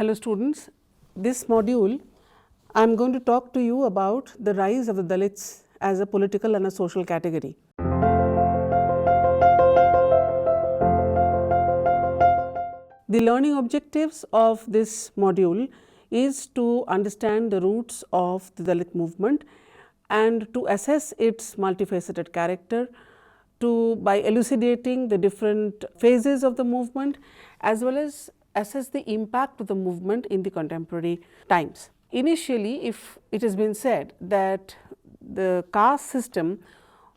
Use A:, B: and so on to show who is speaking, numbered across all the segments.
A: Hello students, this module I am going to talk to you about the rise of the Dalits as a political and a social category. The learning objectives of this module is to understand the roots of the Dalit movement and to assess its multifaceted character, by elucidating the different phases of the movement as well as assess the impact of the movement in the contemporary times. Initially, if it has been said that the caste system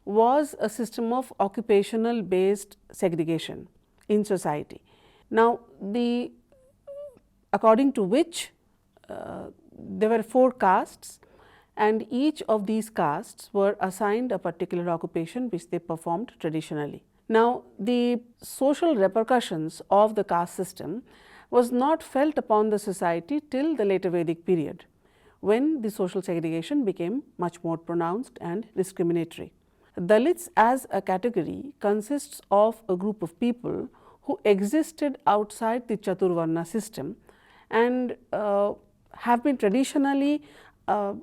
A: was a system of occupational based segregation in society. Now, according to which there were 4 castes, and each of these castes were assigned a particular occupation which they performed traditionally. Now, the social repercussions of the caste system was not felt upon the society till the later Vedic period, when the social segregation became much more pronounced and discriminatory. Dalits as a category consists of a group of people who existed outside the Chaturvarna system and have been traditionally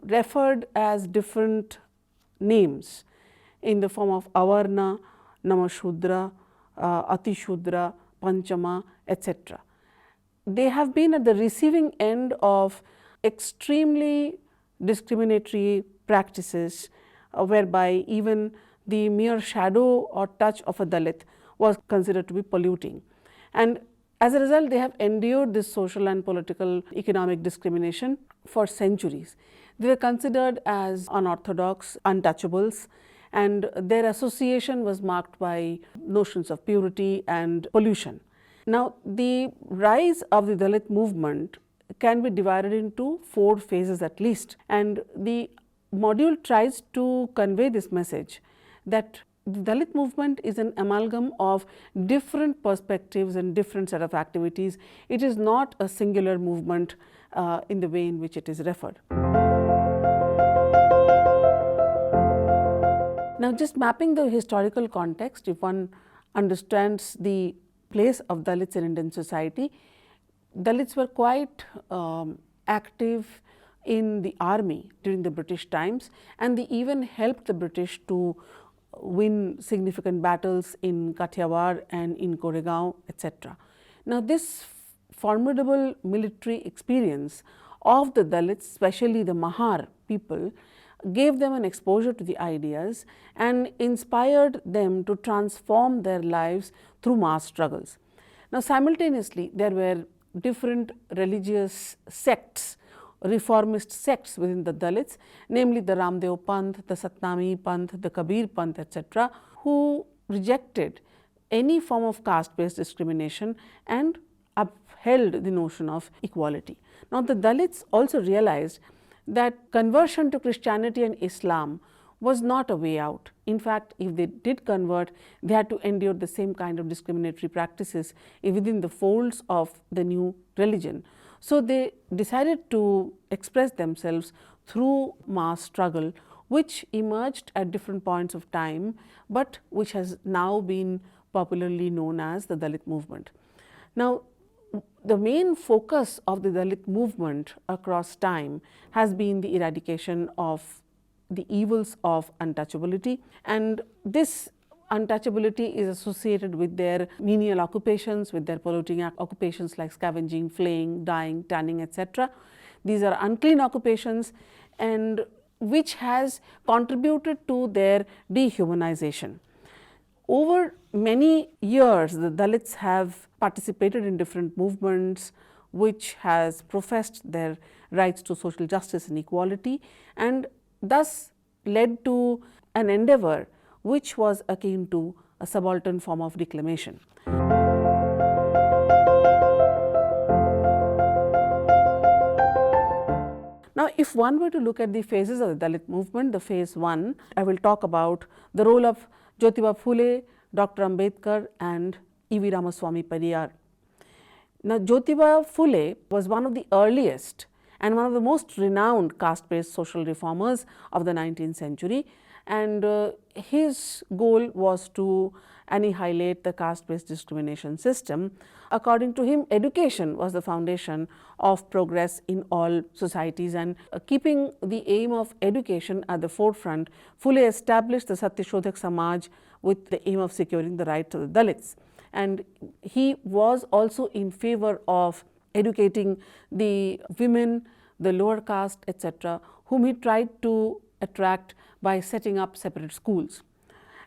A: referred as different names in the form of Avarna, Namashudra, Atishudra, Panchama, etc. They have been at the receiving end of extremely discriminatory practices whereby even the mere shadow or touch of a Dalit was considered to be polluting. And as a result, they have endured this social and political economic discrimination for centuries. They were considered as unorthodox, untouchables, and their association was marked by notions of purity and pollution. Now, the rise of the Dalit movement can be divided into 4 phases at least, and the module tries to convey this message that the Dalit movement is an amalgam of different perspectives and different set of activities. It is not a singular movement in the way in which it is referred. Now, just mapping the historical context, if one understands the place of Dalits in Indian society, Dalits were quite active in the army during the British times, and they even helped the British to win significant battles in Kathiawar and in Koregaon, etc. Now, this formidable military experience of the Dalits, especially the Mahar people, gave them an exposure to the ideas and inspired them to transform their lives through mass struggles. Now, simultaneously, there were different religious sects, reformist sects within the Dalits, namely the Ramdeo Panth, the Satnami Panth, the Kabir Panth, etc., who rejected any form of caste-based discrimination and upheld the notion of equality. Now, the Dalits also realized that conversion to Christianity and Islam was not a way out. In fact, if they did convert, they had to endure the same kind of discriminatory practices within the folds of the new religion. So, they decided to express themselves through mass struggle, which emerged at different points of time, but which has now been popularly known as the Dalit movement. Now, the main focus of the Dalit movement across time has been the eradication of the evils of untouchability, and this untouchability is associated with their menial occupations, with their polluting occupations like scavenging, flaying, dyeing, tanning, etc. These are unclean occupations, and which has contributed to their dehumanization. Over many years, the Dalits have participated in different movements which has professed their rights to social justice and equality, and thus led to an endeavor which was akin to a subaltern form of reclamation. Now, if one were to look at the phases of the Dalit movement, the phase 1, I will talk about the role of Jyotiba Phule, Dr. Ambedkar and E.V. Ramaswamy Periyar. Now, Jyotiba Phule was one of the earliest and one of the most renowned caste-based social reformers of the 19th century. And his goal was to annihilate the caste-based discrimination system. According to him, education was the foundation of progress in all societies, and keeping the aim of education at the forefront, fully established the Satyashodhak Samaj with the aim of securing the rights of the Dalits. And he was also in favor of educating the women, the lower caste, etc., whom he tried to attract by setting up separate schools.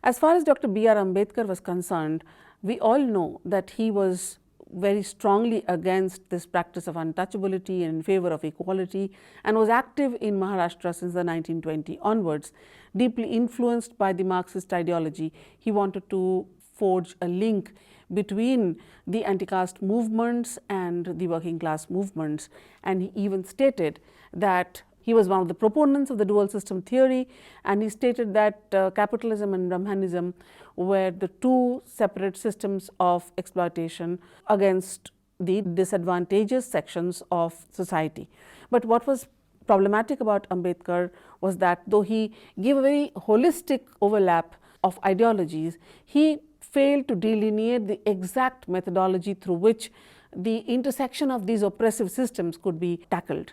A: As far as Dr. B.R. Ambedkar was concerned, we all know that he was very strongly against this practice of untouchability and in favor of equality, and was active in Maharashtra since the 1920 onwards. Deeply influenced by the Marxist ideology, he wanted to forge a link between the anti-caste movements and the working class movements, and he even stated that he was one of the proponents of the dual system theory, and he stated that capitalism and Brahmanism were the two separate systems of exploitation against the disadvantaged sections of society. But what was problematic about Ambedkar was that though he gave a very holistic overlap of ideologies, he failed to delineate the exact methodology through which the intersection of these oppressive systems could be tackled.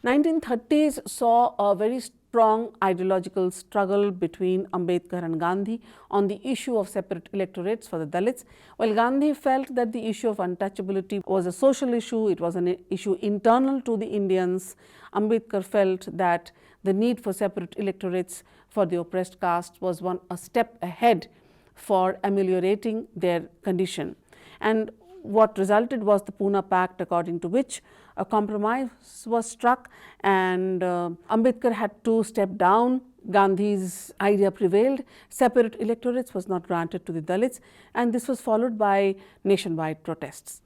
A: 1930s saw a very strong ideological struggle between Ambedkar and Gandhi on the issue of separate electorates for the Dalits. While Gandhi felt that the issue of untouchability was a social issue, it was an issue internal to the Indians, Ambedkar felt that the need for separate electorates for the oppressed castes was a step ahead for ameliorating their condition. And what resulted was the Pune Pact, according to which a compromise was struck, and Ambedkar had to step down. Gandhi's idea prevailed. Separate electorates was not granted to the Dalits, and this was followed by nationwide protests.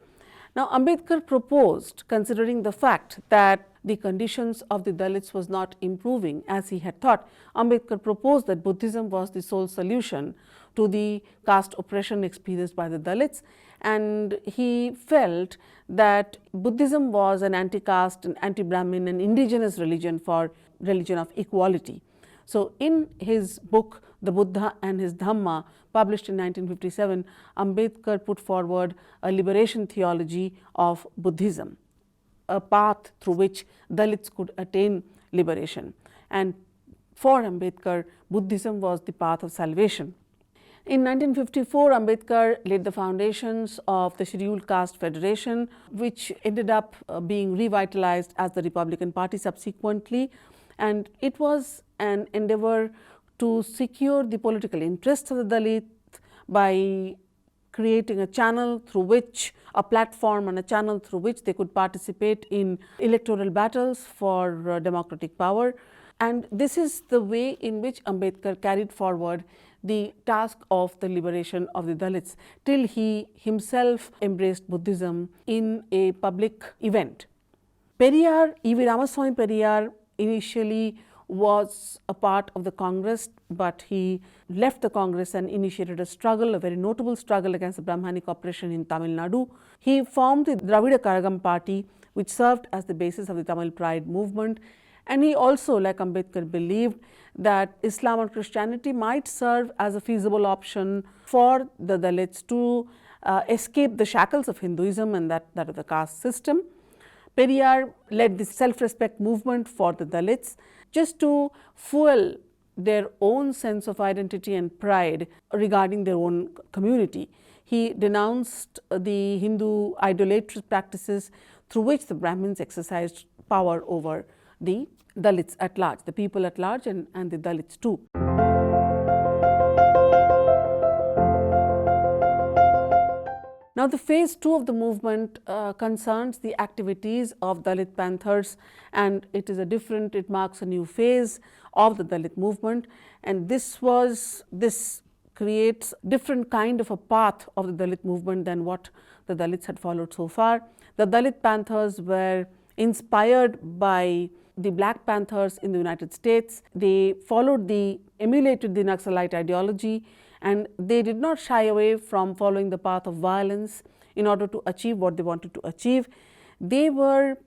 A: Now, Ambedkar proposed, considering the fact that the conditions of the Dalits was not improving as he had thought, Ambedkar proposed that Buddhism was the sole solution to the caste oppression experienced by the Dalits, and he felt that Buddhism was an anti-caste, an anti-Brahmin, an indigenous religion for religion of equality. So, in his book The Buddha and his Dhamma, published in 1957, Ambedkar put forward a liberation theology of Buddhism, a path through which Dalits could attain liberation. And for Ambedkar, Buddhism was the path of salvation. In 1954, Ambedkar laid the foundations of the Scheduled Caste Federation, which ended up being revitalized as the Republican Party subsequently, and it was an endeavor to secure the political interests of the Dalit by creating a channel through which, a platform and a channel through which they could participate in electoral battles for democratic power. And this is the way in which Ambedkar carried forward the task of the liberation of the Dalits till he himself embraced Buddhism in a public event. Periyar, E.V. Ramaswamy Periyar, initially was a part of the Congress, but he left the Congress and initiated a struggle, a very notable struggle against the Brahmanic oppression in Tamil Nadu. He formed the Dravida Karagam Party, which served as the basis of the Tamil Pride movement, and he also, like Ambedkar, believed that Islam or Christianity might serve as a feasible option for the Dalits to escape the shackles of Hinduism and that of the caste system. Periyar led the self-respect movement for the Dalits just to fuel their own sense of identity and pride regarding their own community. He denounced the Hindu idolatrous practices through which the Brahmins exercised power over the Dalits at large, the people at large, and the Dalits too. Now, the phase 2 of the movement concerns the activities of Dalit Panthers, and it marks a new phase of the Dalit movement, and this creates different kind of a path of the Dalit movement than what the Dalits had followed so far. The Dalit Panthers were inspired by the Black Panthers in the United States. They emulated the Naxalite ideology, and they did not shy away from following the path of violence in order to achieve what they wanted to achieve. They were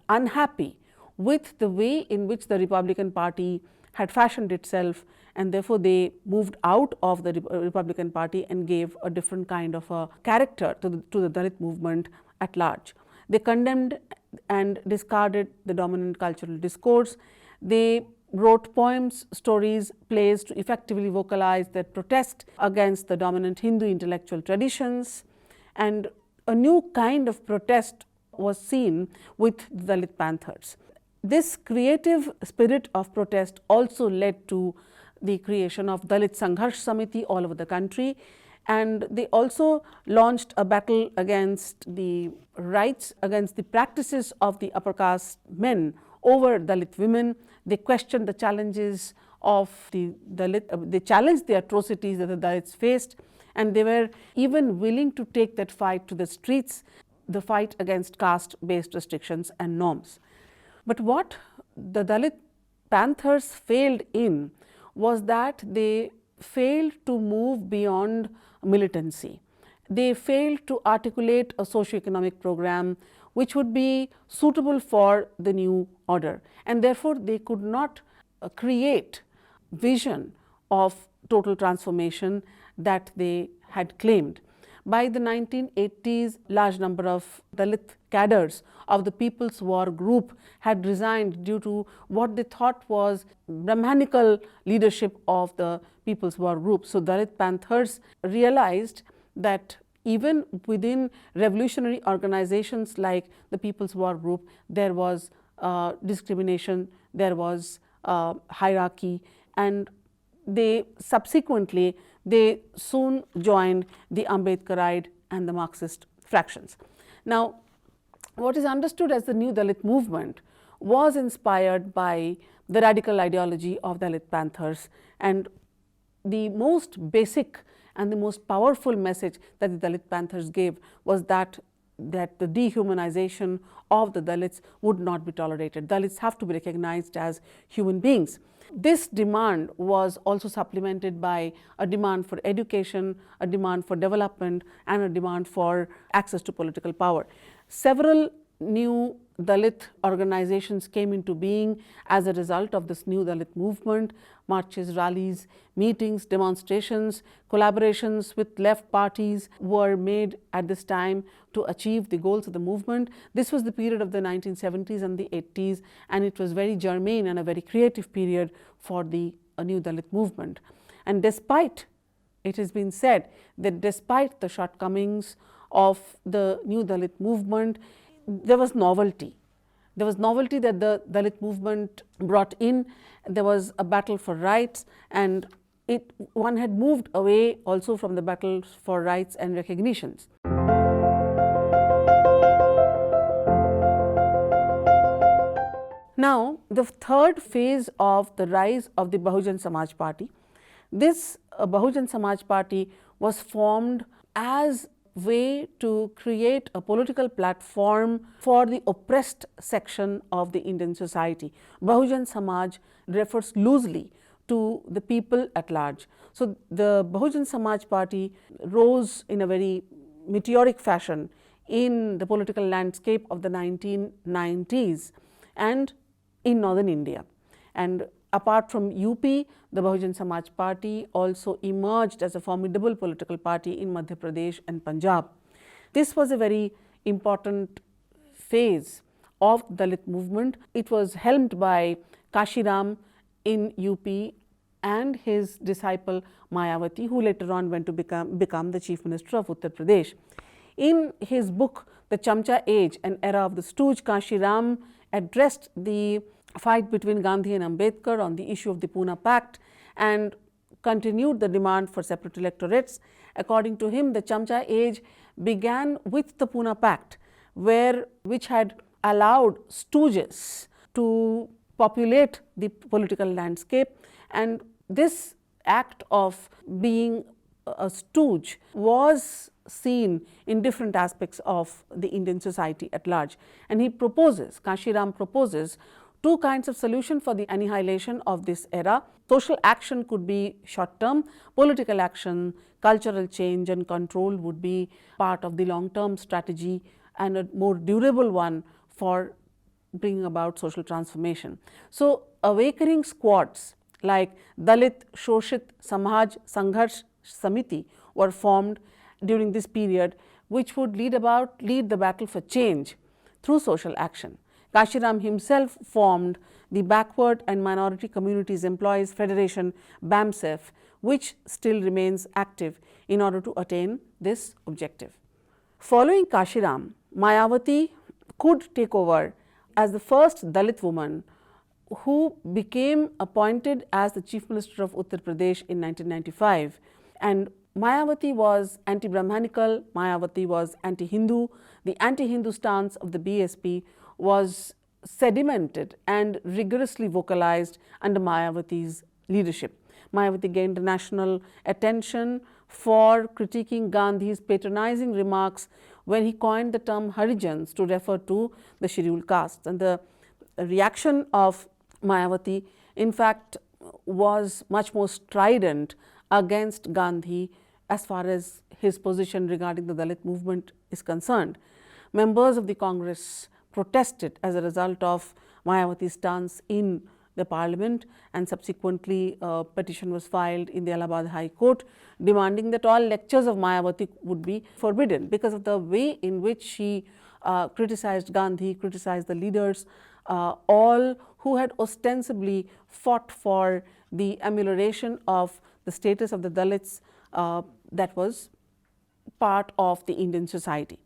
A: unhappy with the way in which the Republican Party had fashioned itself, and therefore they moved out of the Republican Party and gave a different kind of a character to the Dalit movement at large. They condemned and discarded the dominant cultural discourse. They wrote poems, stories, plays to effectively vocalize their protest against the dominant Hindu intellectual traditions, and a new kind of protest was seen with the Dalit Panthers. This creative spirit of protest also led to the creation of Dalit Sangharsh Samiti all over the country, and they also launched a battle against the rights, against the practices of the upper caste men over Dalit women. They questioned the challenges of the Dalit, they challenged the atrocities that the Dalits faced, and they were even willing to take that fight to the streets, the fight against caste-based restrictions and norms. But what the Dalit Panthers failed in was that they failed to move beyond militancy. They failed to articulate a socio-economic program which would be suitable for the new order, and therefore they could not create vision of total transformation that they had claimed. By the 1980s, large number of Dalit cadres of the People's War Group had resigned due to what they thought was Brahmanical leadership of the People's War Group. So Dalit Panthers realized that even within revolutionary organizations like the People's War Group, there was discrimination, there was hierarchy, and they subsequently soon joined the Ambedkarite and the Marxist fractions. Now, what is understood as the new Dalit movement was inspired by the radical ideology of Dalit Panthers, and the most basic and the most powerful message that the Dalit Panthers gave was that the dehumanization of the Dalits would not be tolerated. Dalits have to be recognized as human beings. This demand was also supplemented by a demand for education, a demand for development, and a demand for access to political power. Several new Dalit organizations came into being as a result of this new Dalit movement. Marches, rallies, meetings, demonstrations, collaborations with left parties were made at this time to achieve the goals of the movement. This was the period of the 1970s and the 80s, and it was very germane and a very creative period for the new Dalit movement. And despite, it has been said that despite the shortcomings of the new Dalit movement, there was novelty. There was novelty that the Dalit movement brought in. There was a battle for rights, and one had moved away also from the battles for rights and recognitions. Now, the third phase of the rise of the Bahujan Samaj Party. This Bahujan Samaj Party was formed as way to create a political platform for the oppressed section of the Indian society. Bahujan Samaj refers loosely to the people at large. So the Bahujan Samaj Party rose in a very meteoric fashion in the political landscape of the 1990s and in northern India. And apart from UP, the Bahujan Samaj Party also emerged as a formidable political party in Madhya Pradesh and Punjab. This was a very important phase of the Dalit movement. It was helmed by Kashiram in UP and his disciple Mayawati, who later on went to become the Chief Minister of Uttar Pradesh. In his book, The Chamcha Age, An Era of the Stooge, Kashiram addressed the fight between Gandhi and Ambedkar on the issue of the Pune Pact and continued the demand for separate electorates. According to him, the Chamcha Age began with the Pune Pact, which had allowed stooges to populate the political landscape, and this act of being a stooge was seen in different aspects of the Indian society at large. And he proposes, Kashiram proposes, two kinds of solution for the annihilation of this era. Social action could be short term, political action, cultural change and control would be part of the long term strategy, and a more durable one for bringing about social transformation. So, awakening squads like Dalit Shoshit Samaj Sangharsh Samiti were formed during this period, which would lead the battle for change through social action. Kashiram himself formed the Backward and Minority Communities Employees Federation, BAMSEF, which still remains active in order to attain this objective. Following Kashiram, Mayawati could take over as the first Dalit woman who became appointed as the Chief Minister of Uttar Pradesh in 1995, and Mayawati was anti-Brahmanical, Mayawati was anti-Hindu. The anti-Hindu stance of the BSP was sedimented and rigorously vocalized under Mayawati's leadership. Mayawati gained national attention for critiquing Gandhi's patronizing remarks when he coined the term Harijans to refer to the scheduled castes. And the reaction of Mayawati, in fact, was much more strident against Gandhi as far as his position regarding the Dalit movement is concerned. Members of the Congress protested as a result of Mayawati's stance in the parliament, and subsequently a petition was filed in the Allahabad High Court demanding that all lectures of Mayawati would be forbidden because of the way in which she criticized Gandhi, criticized the leaders, all who had ostensibly fought for the amelioration of the status of the Dalits that was part of the Indian society.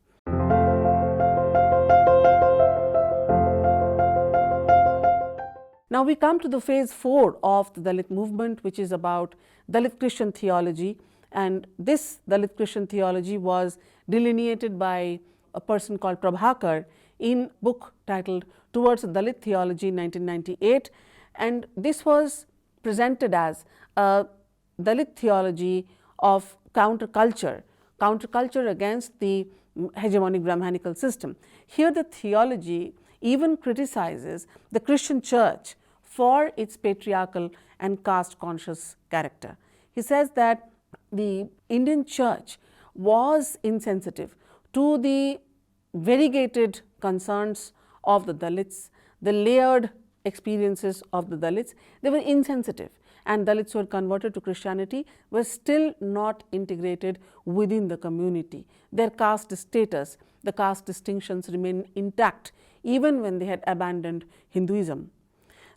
A: Now we come to the phase 4 of the Dalit movement, which is about Dalit Christian theology, and this Dalit Christian theology was delineated by a person called Prabhakar in book titled Towards Dalit Theology in 1998, and this was presented as a Dalit theology of counterculture against the hegemonic Brahmanical system. Here the theology even criticizes the Christian church for its patriarchal and caste conscious character. He says that the Indian church was insensitive to the variegated concerns of the Dalits, the layered experiences of the Dalits. They were insensitive, and Dalits who were converted to Christianity were still not integrated within the community. Their caste status, the caste distinctions remain intact even when they had abandoned Hinduism.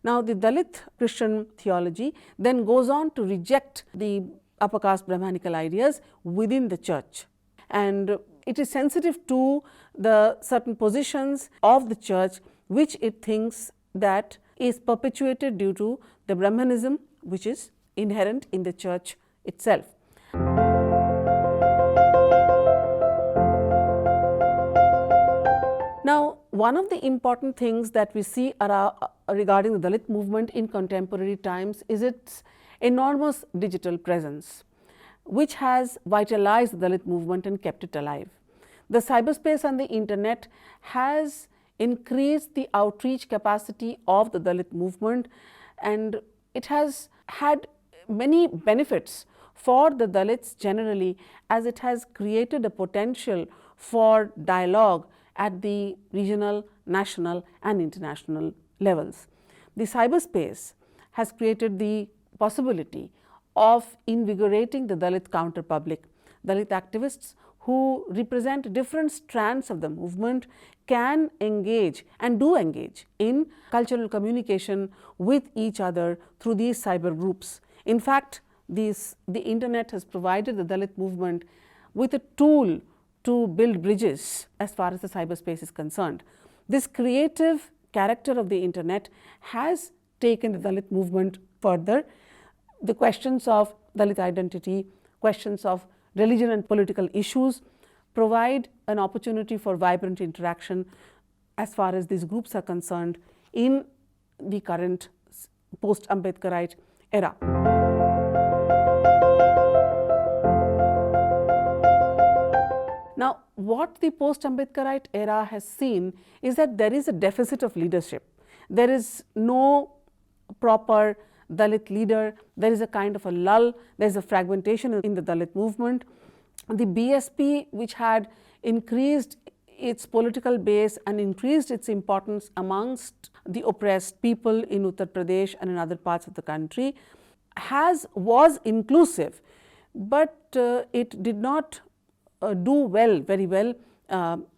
A: Now, the Dalit Christian theology then goes on to reject the upper caste Brahmanical ideas within the church, and it is sensitive to the certain positions of the church which it thinks that is perpetuated due to the Brahmanism which is inherent in the church itself. Now, one of the important things that we see regarding the Dalit movement in contemporary times is its enormous digital presence, which has vitalized the Dalit movement and kept it alive. The cyberspace and the internet has increased the outreach capacity of the Dalit movement, and it has had many benefits for the Dalits generally, as it has created a potential for dialogue at the regional, national and international levels. The cyberspace has created the possibility of invigorating the Dalit counter public. Dalit activists who represent different strands of the movement can engage and do engage in cultural communication with each other through these cyber groups. In fact, the internet has provided the Dalit movement with a tool to build bridges as far as the cyberspace is concerned. This creative character of the internet has taken the Dalit movement further. The questions of Dalit identity, questions of religion and political issues provide an opportunity for vibrant interaction as far as these groups are concerned in the current post-Ambedkarite era. Now, what the post-Ambedkarite era has seen is that there is a deficit of leadership. There is no proper Dalit leader. There is a kind of a lull. There is a fragmentation in the Dalit movement. The BSP, which had increased its political base and increased its importance amongst the oppressed people in Uttar Pradesh and in other parts of the country, was inclusive, but it did not do very well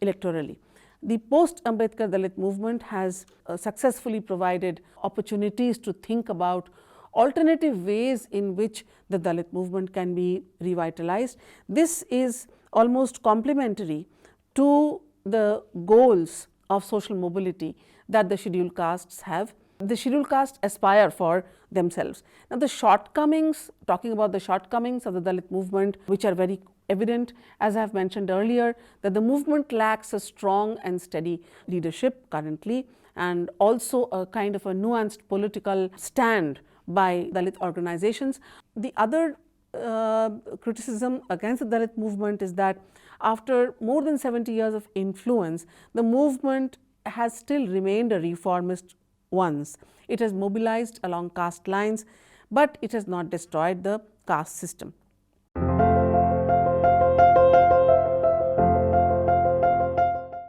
A: electorally. The post-Ambedkar Dalit movement has successfully provided opportunities to think about alternative ways in which the Dalit movement can be revitalized. This is almost complementary to the goals of social mobility that the scheduled castes have. The scheduled castes aspire for themselves. Now, the shortcomings, talking about the shortcomings of the Dalit movement, which are very evident, as I have mentioned earlier, that the movement lacks a strong and steady leadership currently, and also a kind of a nuanced political stand by Dalit organizations. The other criticism against the Dalit movement is that after more than 70 years of influence, the movement has still remained a reformist one. It has mobilized along caste lines, but it has not destroyed the caste system.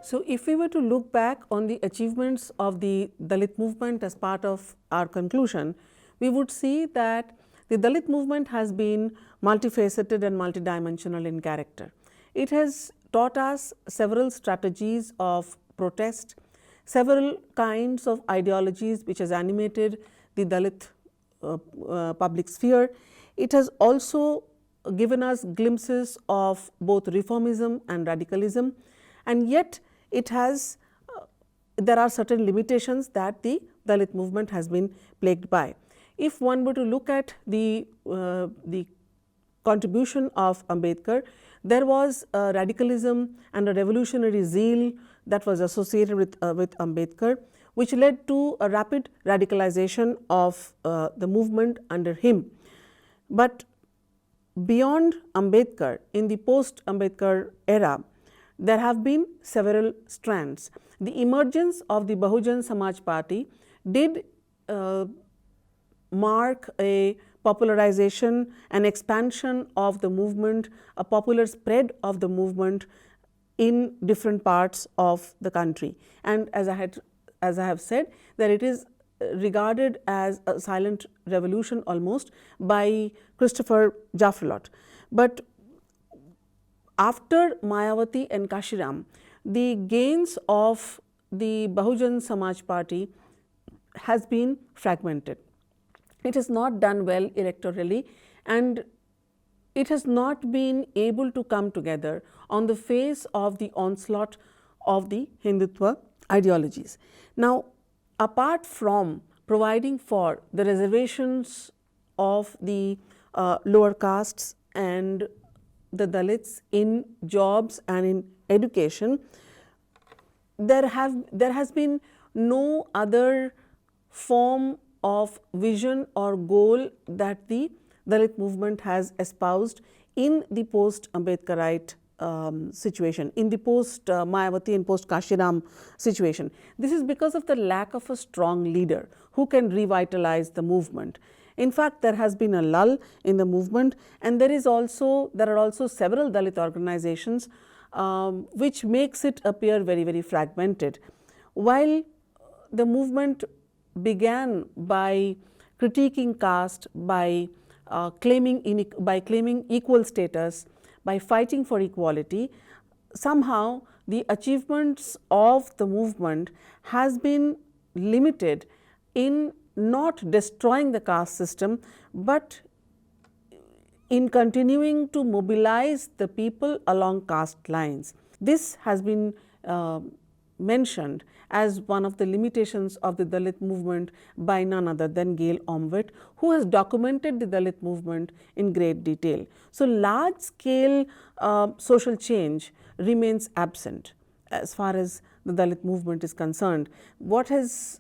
A: So, if we were to look back on the achievements of the Dalit movement as part of our conclusion, we would see that the Dalit movement has been multifaceted and multidimensional in character. It has taught us several strategies of protest, several kinds of ideologies which has animated the Dalit public sphere. It has also given us glimpses of both reformism and radicalism, and yet it has there are certain limitations that the Dalit movement has been plagued by. If one were to look at the contribution of Ambedkar, there was a radicalism and a revolutionary zeal that was associated with Ambedkar, which led to a rapid radicalization of the movement under him. But beyond Ambedkar, in the post-Ambedkar era, there have been several strands. The emergence of the Bahujan Samaj Party did mark a popularization and expansion of the movement, a popular spread of the movement in different parts of the country. And as I have said, that it is regarded as a silent revolution almost by Christopher Jaffrelot. But after Mayawati and Kashiram, the gains of the Bahujan Samaj Party has been fragmented. It has not done well electorally, and it has not been able to come together on the face of the onslaught of the Hindutva ideologies. Now, apart from providing for the reservations of the lower castes and the Dalits in jobs and in education, there has been no other form of vision or goal that the Dalit movement has espoused in the post-Ambedkarite situation, in the post-Mayawati and post-Kashiram situation. This is because of the lack of a strong leader who can revitalize the movement. In fact, there has been a lull in the movement, and there are also several Dalit organizations which makes it appear very fragmented. While the movement began by critiquing caste, by claiming equal status, by fighting for equality, somehow the achievements of the movement has been limited in not destroying the caste system, but in continuing to mobilize the people along caste lines. This has been mentioned as one of the limitations of the Dalit movement by none other than Gail Omvedt, who has documented the Dalit movement in great detail. So, large scale social change remains absent as far as the Dalit movement is concerned. What has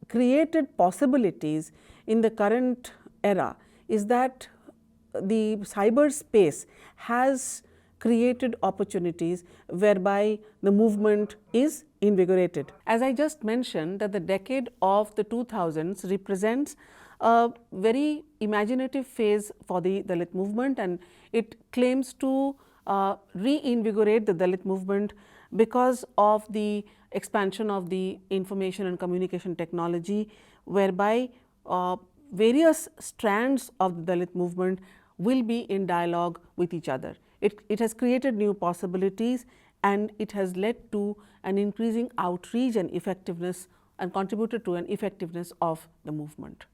A: created possibilities in the current era is that the cyberspace has created opportunities whereby the movement is invigorated. As I just mentioned, that the decade of the 2000s represents a very imaginative phase for the Dalit movement, and it claims to reinvigorate the Dalit movement because of the expansion of the information and communication technology, whereby various strands of the Dalit movement will be in dialogue with each other. It has created new possibilities, and it has led to an increasing outreach and effectiveness, and contributed to an effectiveness of the movement.